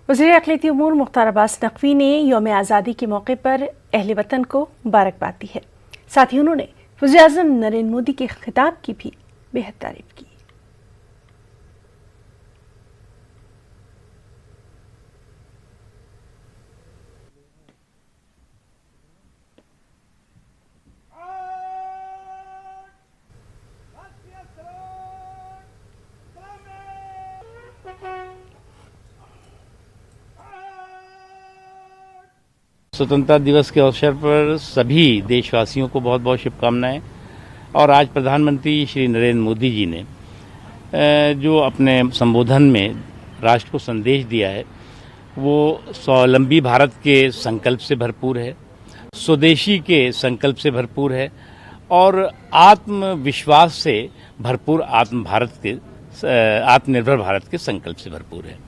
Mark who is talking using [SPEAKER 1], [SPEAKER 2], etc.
[SPEAKER 1] वज़ीर अक़लियती उमूर मुख्तार अब्बास नक़वी ने यौम आज़ादी के मौके पर अहले वतन को मुबारकबाद दी है। साथ ही उन्होंने वज़ीर आज़म नरेंद्र मोदी के खिताब की भी बेहद तारीफ की।
[SPEAKER 2] स्वतंत्रता दिवस के अवसर पर सभी देशवासियों को बहुत बहुत शुभकामनाएं। और आज प्रधानमंत्री श्री नरेंद्र मोदी जी ने जो अपने संबोधन में राष्ट्र को संदेश दिया है वो स्वावलंबी भारत के संकल्प से भरपूर है, स्वदेशी के संकल्प से भरपूर है और आत्मविश्वास से भरपूर आत्मनिर्भर भारत के संकल्प से भरपूर है।